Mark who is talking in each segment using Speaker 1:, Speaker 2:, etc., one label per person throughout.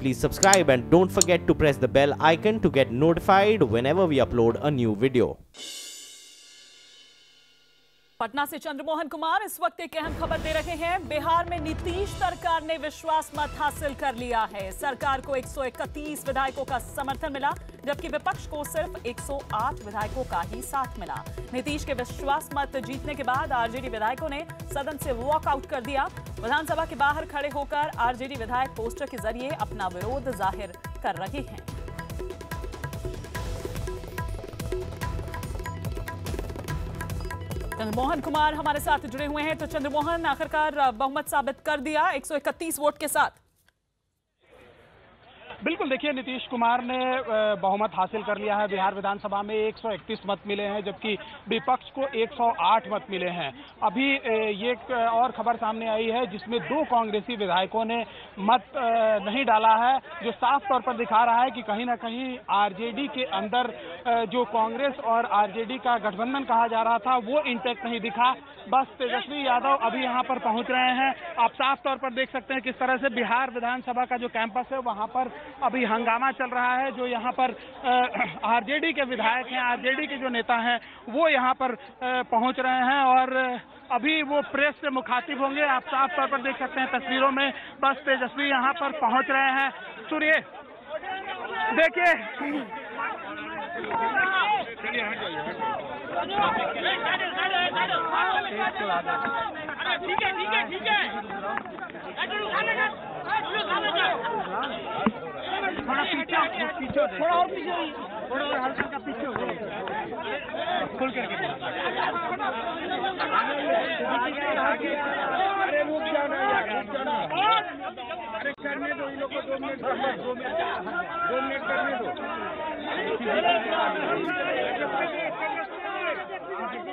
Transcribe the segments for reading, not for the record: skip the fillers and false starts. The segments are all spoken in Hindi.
Speaker 1: please subscribe and don't forget to press the bell icon to get notified whenever we upload a new video.
Speaker 2: Patna से चंद्रमोहन कुमार इस वक्त एक अहम खबर दे रहे हैं। बिहार में नीतीश सरकार ने विश्वास मत हासिल कर लिया है। सरकार को 131 विधायकों का समर्थन मिला, जबकि विपक्ष को सिर्फ 108 विधायकों का ही साथ मिला। नीतीश के विश्वास मत जीतने के बाद आरजेडी विधायकों ने सदन से वॉकआउट कर दिया। विधानसभा के बाहर खड़े होकर आरजेडी विधायक पोस्टर के जरिए अपना विरोध जाहिर कर रहे हैं। चंद्रमोहन कुमार हमारे साथ जुड़े हुए हैं। तो चंद्रमोहन, आखिरकार बहुमत साबित कर दिया 131 वोट के साथ।
Speaker 3: बिल्कुल, देखिए नीतीश कुमार ने बहुमत हासिल कर लिया है। बिहार विधानसभा में 131 मत मिले हैं, जबकि विपक्ष को 108 मत मिले हैं। अभी ये एक और खबर सामने आई है जिसमें 2 कांग्रेसी विधायकों ने मत नहीं डाला है, जो साफ तौर पर दिखा रहा है कि कहीं ना कहीं आरजेडी के अंदर जो कांग्रेस और आरजेडी का गठबंधन कहा जा रहा था वो इंटैक्ट नहीं दिखा। बस तेजस्वी यादव अभी यहाँ पर पहुंच रहे हैं। आप साफ तौर पर देख सकते हैं किस तरह से बिहार विधानसभा का जो कैंपस है वहां पर अभी हंगामा चल रहा है। जो यहाँ पर आरजेडी के विधायक हैं, आरजेडी के जो नेता हैं, वो यहाँ पर पहुंच रहे हैं और अभी वो प्रेस से मुखातिब होंगे। आप साफ तौर पर देख सकते हैं तस्वीरों में। बस तेजस्वी यहाँ पर पहुंच रहे हैं। सुनिए, देखिए, थोड़ा पीछे, थोड़ा और पीछे, थोड़ा और हल्का का पीछे हो खुल करके। अरे वो क्या अरे करने दो इन लोग को, 2 मिनट करने दो।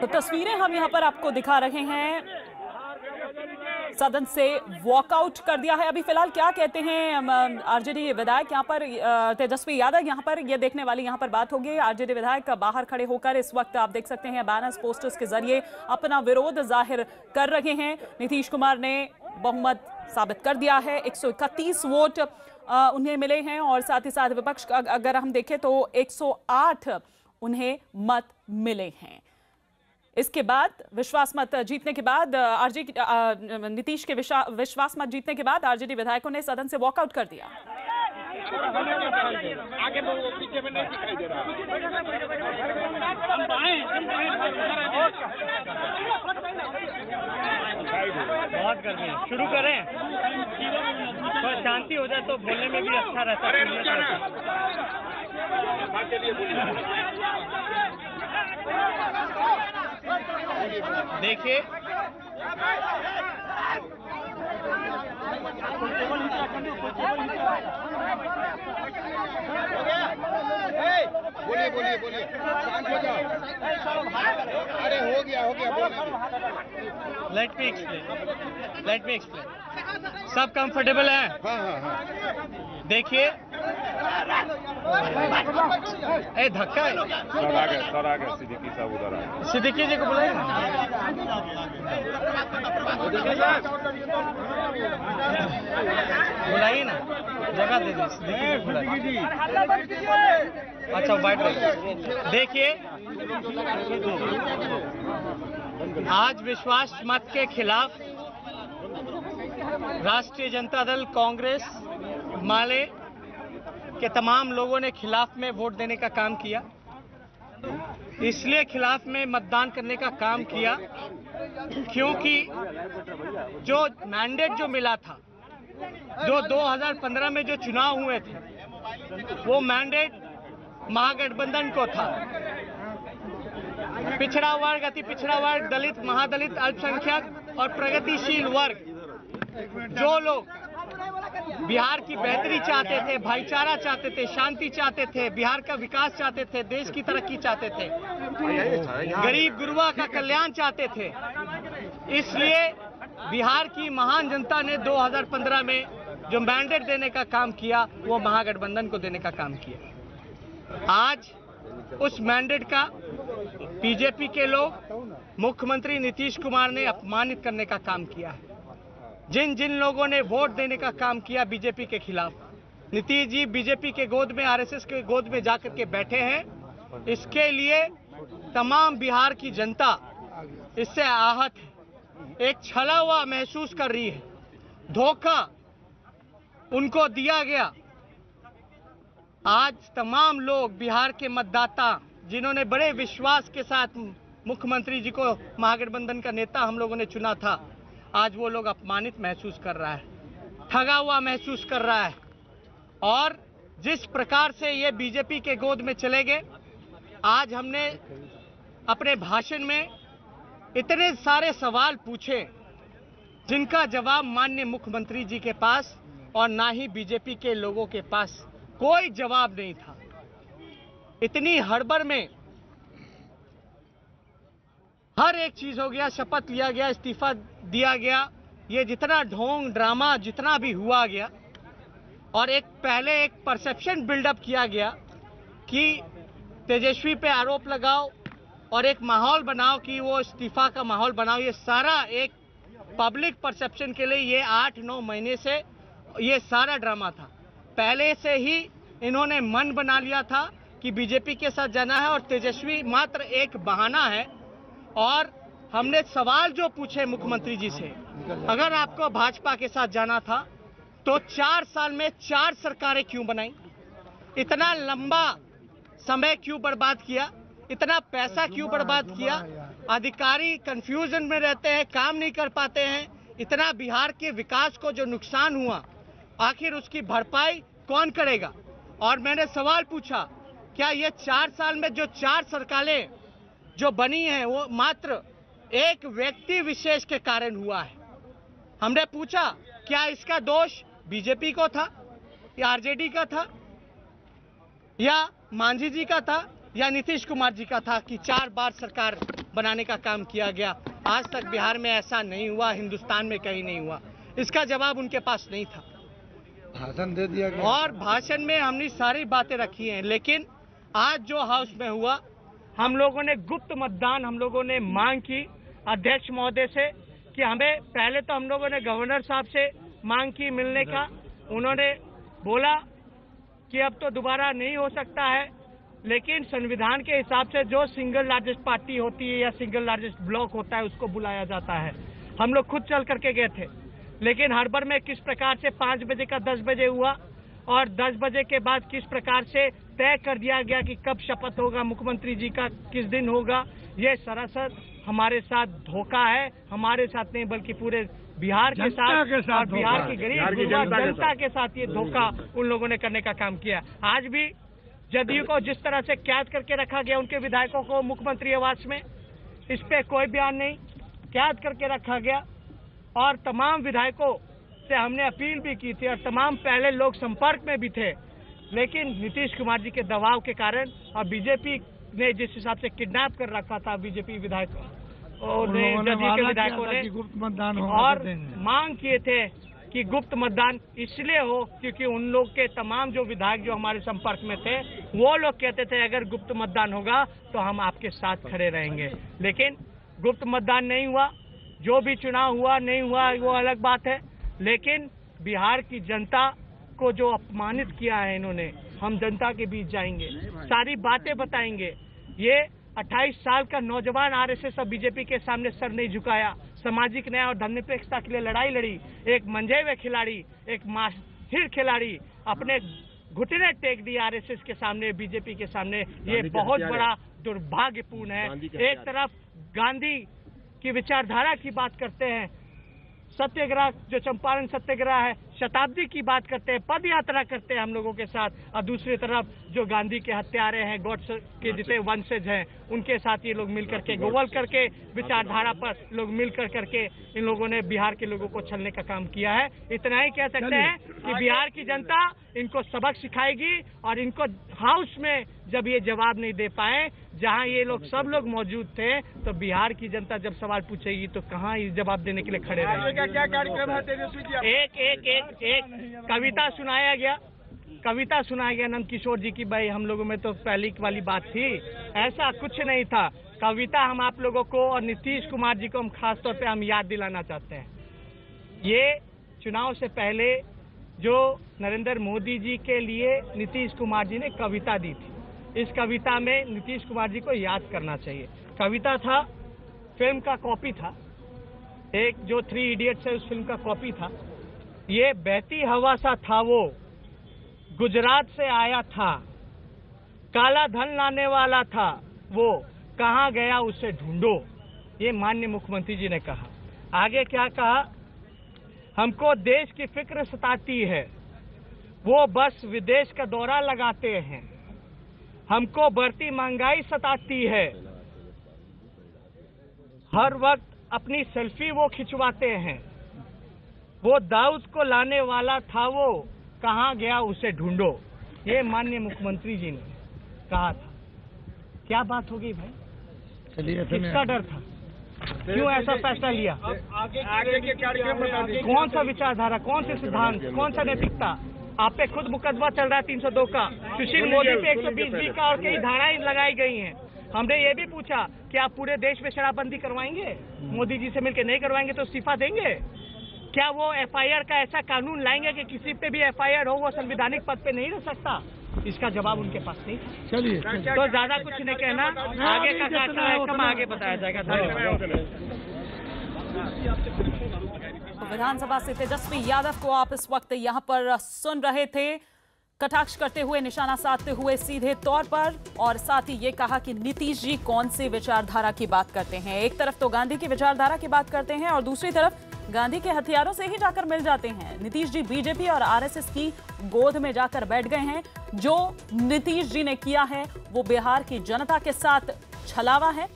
Speaker 2: तो तस्वीरें हम यहाँ पर आपको दिखा रहे हैं। सदन से वॉकआउट कर दिया है। अभी फिलहाल क्या कहते हैं आरजेडी विधायक यहाँ पर, तेजस्वी यादव यहाँ पर, ये देखने वाली यहाँ पर बात होगी। आरजेडी विधायक बाहर खड़े होकर इस वक्त आप देख सकते हैं बैनर्स, पोस्टर्स के जरिए अपना विरोध जाहिर कर रहे हैं। नीतीश कुमार ने बहुमत साबित कर दिया है। 131 वोट उन्हें मिले हैं और साथ ही साथ विपक्ष का अगर हम देखें तो 108 उन्हें मत मिले हैं। इसके बाद विश्वास मत जीतने के बाद नीतीश के विश्वास मत जीतने के बाद आरजेडी विधायकों ने सदन से वॉकआउट कर दिया।
Speaker 3: आगे पीछे में नहीं दिखाई दे रहा।
Speaker 4: बहुत गर्मी है, शुरू करें। थोड़ा शांति हो जाए तो बोलने में भी अच्छा रहता है। देखिए, बोलिए, शांत हो जाओ। अरे हो गया। Let me explain. सब कंफर्टेबल है? हाँ। देखिए, धक्का है। सर आ गए, सिद्दीकी साहब उधर आए। सिद्दीकी जी को बुलाइए। बुलाइए ना, जगह दे दीजिए। सिद्दीकी जी अच्छा बैठ रहे। देखिए, आज विश्वास मत के खिलाफ राष्ट्रीय जनता दल, कांग्रेस, माले के तमाम लोगों ने खिलाफ में वोट देने का काम किया। इसलिए खिलाफ में मतदान करने का काम किया क्योंकि जो मैंडेट जो मिला था, जो 2015 में जो चुनाव हुए थे, वो मैंडेट महागठबंधन को था। पिछड़ा वर्ग, अति पिछड़ा वर्ग, दलित, महादलित, अल्पसंख्यक और प्रगतिशील वर्ग, जो लोग बिहार की बेहतरी चाहते थे, भाईचारा चाहते थे, शांति चाहते थे, बिहार का विकास चाहते थे, देश की तरक्की चाहते थे, गरीब गुरुआ का कल्याण चाहते थे। इसलिए बिहार की महान जनता ने 2015 में जो मैंडेट देने का काम किया, वो महागठबंधन को देने का काम किया। आज उस मैंडेट का बीजेपी के लोग, मुख्यमंत्री नीतीश कुमार ने अपमानित करने का काम किया है। जिन जिन लोगों ने वोट देने का काम किया बीजेपी के खिलाफ, नीतीश जी बीजेपी के गोद में, आरएसएस के गोद में जाकर के बैठे हैं। इसके लिए तमाम बिहार की जनता इससे आहत है, एक छला हुआ महसूस कर रही है। धोखा उनको दिया गया। आज तमाम लोग बिहार के मतदाता जिन्होंने बड़े विश्वास के साथ मुख्यमंत्री जी को महागठबंधन का नेता हम लोगों ने चुना था, आज वो लोग अपमानित महसूस कर रहा है, ठगा हुआ महसूस कर रहा है। और जिस प्रकार से ये बीजेपी के गोद में चले गए, आज हमने अपने भाषण में इतने सारे सवाल पूछे जिनका जवाब माननीय मुख्यमंत्री जी के पास और ना ही बीजेपी के लोगों के पास कोई जवाब नहीं था। इतनी हड़बड़ में हर एक चीज हो गया, शपथ लिया गया, इस्तीफा दिया गया, ये जितना ढोंग ड्रामा जितना भी हुआ गया, और पहले एक परसेप्शन बिल्डअप किया गया कि तेजस्वी पे आरोप लगाओ और एक माहौल बनाओ कि वो इस्तीफा का माहौल बनाओ। ये सारा एक पब्लिक परसेप्शन के लिए ये 8-9 महीने से ये सारा ड्रामा था। पहले से ही इन्होंने मन बना लिया था कि बीजेपी के साथ जाना है और तेजस्वी मात्र एक बहाना है। और हमने सवाल जो पूछे मुख्यमंत्री जी से, अगर आपको भाजपा के साथ जाना था तो 4 साल में 4 सरकारें क्यों बनाई, इतना लंबा समय क्यों बर्बाद किया, इतना पैसा क्यों बर्बाद किया, अधिकारी कंफ्यूजन में रहते हैं, काम नहीं कर पाते हैं, इतना बिहार के विकास को जो नुकसान हुआ आखिर उसकी भरपाई कौन करेगा। और मैंने सवाल पूछा, क्या ये 4 साल में जो 4 सरकारें जो बनी हैं वो मात्र एक व्यक्ति विशेष के कारण हुआ है। हमने पूछा क्या इसका दोष बीजेपी को था या आरजेडी का था या मांझी जी का था या नीतीश कुमार जी का था कि 4 बार सरकार बनाने का काम किया गया। आज तक बिहार में ऐसा नहीं हुआ, हिंदुस्तान में कहीं नहीं हुआ। इसका जवाब उनके पास नहीं था।
Speaker 5: भाषण दे दिया गया
Speaker 4: और भाषण में हमने सारी बातें रखी हैं, लेकिन आज जो हाउस में हुआ, हम लोगों ने गुप्त मतदान हम लोगों ने मांग की अध्यक्ष महोदय से कि हमें पहले तो हम लोगों ने गवर्नर साहब से मांग की मिलने का। उन्होंने बोला कि अब तो दोबारा नहीं हो सकता है, लेकिन संविधान के हिसाब से जो सिंगल लार्जेस्ट पार्टी होती है या सिंगल लार्जेस्ट ब्लॉक होता है उसको बुलाया जाता है। हम लोग खुद चल करके गए थे, लेकिन हड़बड़ में किस प्रकार से 5 बजे का 10 बजे हुआ और 10 बजे के बाद किस प्रकार से तय कर दिया गया कि कब शपथ होगा मुख्यमंत्री जी का, किस दिन होगा। ये सरासर हमारे साथ धोखा है, हमारे साथ नहीं बल्कि पूरे बिहार के साथ और बिहार की गरीब जनता के साथ ये धोखा उन लोगों ने करने का काम किया। आज भी जदयू को जिस तरह से कैद करके रखा गया उनके विधायकों को मुख्यमंत्री आवास में, इस पे कोई बयान नहीं, कैद करके रखा गया। और तमाम विधायकों से हमने अपील भी की थी और तमाम पहले लोग संपर्क में भी थे, लेकिन नीतीश कुमार जी के दबाव के कारण और बीजेपी ने जिस हिसाब से किडनैप कर रखा था बीजेपी विधायकों जदयू के विधायकों ने,
Speaker 5: गुप्त मतदान
Speaker 4: और मांग किए थे कि गुप्त मतदान इसलिए हो क्योंकि उन लोग के तमाम जो विधायक जो हमारे संपर्क में थे वो लोग कहते थे अगर गुप्त मतदान होगा तो हम आपके साथ खड़े रहेंगे। लेकिन गुप्त मतदान नहीं हुआ, जो भी चुनाव हुआ नहीं हुआ वो अलग बात है, लेकिन बिहार की जनता को जो अपमानित किया है इन्होंने, हम जनता के बीच जाएंगे, सारी बातें बताएंगे। ये 28 साल का नौजवान आरएसएस और बीजेपी के सामने सर नहीं झुकाया, सामाजिक न्याय और धर्मनिरपेक्षता के लिए लड़ाई लड़ी। एक मंझे हुए खिलाड़ी, एक माहिर खिलाड़ी अपने घुटने टेक दिए आरएसएस के सामने, बीजेपी के सामने। ये बहुत बड़ा दुर्भाग्यपूर्ण है। एक तरफ गांधी की विचारधारा की बात करते हैं, सत्याग्रह जो चंपारण सत्याग्रह है, शताब्दी की बात करते हैं, पद यात्रा करते हैं हम लोगों के साथ, और दूसरी तरफ जो गांधी के हत्यारे हैं, गॉड्स के जितने वंशज हैं, उनके साथ ये लोग मिल करके गोवल करके विचारधारा पर लोग मिल करके इन लोगों ने बिहार के लोगों को छलने का काम किया है। इतना ही कह सकते हैं कि बिहार की जनता इनको सबक सिखाएगी और इनको हाउस में जब ये जवाब नहीं दे पाए, जहां ये लोग सब लोग मौजूद थे, तो बिहार की जनता जब सवाल पूछेगी तो कहां ये जवाब देने के लिए खड़े रहेंगे।
Speaker 5: क्या कार्यक्रम है तेजस्वी जी?
Speaker 4: एक कविता सुनाया गया नंदकिशोर जी की। भाई हम लोगों में तो पहली वाली बात थी, ऐसा कुछ नहीं था। कविता हम आप लोगों को और नीतीश कुमार जी को हम खास तौर पे हम याद दिलाना चाहते हैं। ये चुनाव से पहले जो नरेंद्र मोदी जी के लिए नीतीश कुमार जी ने कविता दी थी। इस कविता में नीतीश कुमार जी को याद करना चाहिए। कविता था, फिल्म का कॉपी था, एक जो 3 इडियट्स है उस फिल्म का कॉपी था। ये बहती हवा सा था वो, गुजरात से आया था, काला धन लाने वाला था वो, कहाँ गया उसे ढूंढो। ये माननीय मुख्यमंत्री जी ने कहा। आगे क्या कहा? हमको देश की फिक्र सताती है, वो बस विदेश का दौरा लगाते हैं। हमको बढ़ती महंगाई सताती है, हर वक्त अपनी सेल्फी वो खिंचवाते हैं। वो दाऊद को लाने वाला था वो, कहाँ गया उसे ढूंढो। ये माननीय मुख्यमंत्री जी ने कहा था। क्या बात होगी भाई? किसका डर था? क्यों ऐसा फैसला लिया?
Speaker 3: आगे के कार्यक्रम बता दीजिए।
Speaker 4: कौन सा विचारधारा, कौन से सिद्धांत, कौन सा नैतिकता? आप पे खुद मुकदमा चल रहा है 302 का, सुशील मोदी पे 120B का और कई धाराएं लगाई गई हैं। हमने ये भी पूछा कि आप पूरे देश में शराबबंदी करवाएंगे? मोदी जी से मिलकर नहीं करवाएंगे तो इस्तीफा देंगे? क्या वो FIR का ऐसा कानून लाएंगे कि किसी पे भी FIR हो वो संवैधानिक पद पे नहीं रह सकता? इसका जवाब उनके पास नहीं। चलिए तो ज्यादा कुछ नहीं कहना, आगे का कार्यक्रम आगे बताया जाएगा।
Speaker 2: विधानसभा से तेजस्वी यादव को आप इस वक्त यहां पर सुन रहे थे, कटाक्ष करते हुए, निशाना साधते हुए सीधे तौर पर, और साथ ही ये कहा कि नीतीश जी कौन सी विचारधारा की बात करते हैं। एक तरफ तो गांधी की विचारधारा की बात करते हैं और दूसरी तरफ गांधी के हथियारों से ही जाकर मिल जाते हैं। नीतीश जी बीजेपी और RSS की गोद में जाकर बैठ गए हैं। जो नीतीश जी ने किया है वो बिहार की जनता के साथ छलावा है।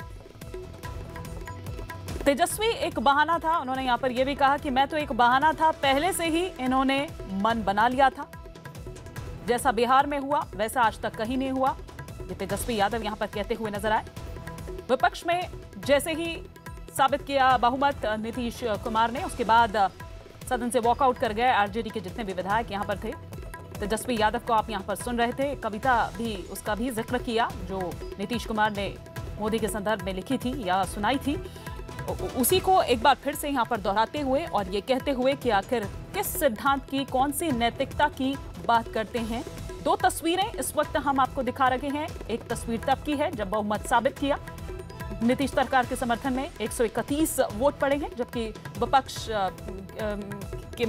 Speaker 2: तेजस्वी एक बहाना था, उन्होंने यहां पर यह भी कहा कि मैं तो एक बहाना था, पहले से ही इन्होंने मन बना लिया था। जैसा बिहार में हुआ वैसा आज तक कहीं नहीं हुआ, ये तेजस्वी यादव यहां पर कहते हुए नजर आए। विपक्ष में जैसे ही साबित किया बहुमत नीतीश कुमार ने, उसके बाद सदन से वॉकआउट कर गए RJD के जितने भी विधायक यहां पर थे। तेजस्वी यादव को आप यहां पर सुन रहे थे। कविता भी, उसका भी जिक्र किया जो नीतीश कुमार ने मोदी के संदर्भ में लिखी थी या सुनाई थी, उसी को एक बार फिर से यहां पर दोहराते हुए और ये कहते हुए कि आखिर किस सिद्धांत की, कौन सी नैतिकता की बात करते हैं। 2 तस्वीरें इस वक्त हम आपको दिखा रहे हैं। एक तस्वीर तब की है जब बहुमत साबित किया नीतीश सरकार के समर्थन में 131 वोट पड़े हैं, जबकि विपक्ष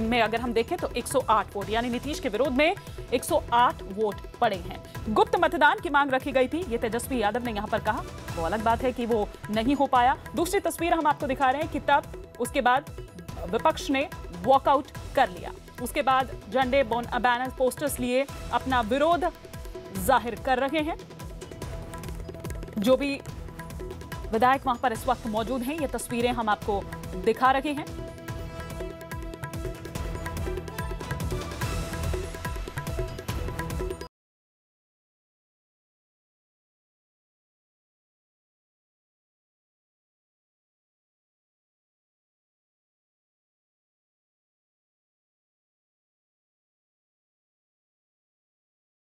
Speaker 2: में अगर हम देखें तो 108 वोट, यानी नीतीश के विरोध में 108 वोट पड़े हैं। गुप्त मतदान की मांग रखी गई थी, ये तेजस्वी यादव ने यहां पर कहा। वो अलग बात है कि वो नहीं हो पाया। दूसरी तस्वीर हम आपको दिखा रहे हैं कि तब उसके बाद विपक्ष ने वॉकआउट कर लिया। उसके बाद झंडे, बैनर, पोस्टर्स लिए अपना विरोध जाहिर कर रहे हैं। जो भी विधायक वहां पर इस वक्त मौजूद हैं, ये तस्वीरें हम आपको दिखा रहे हैं।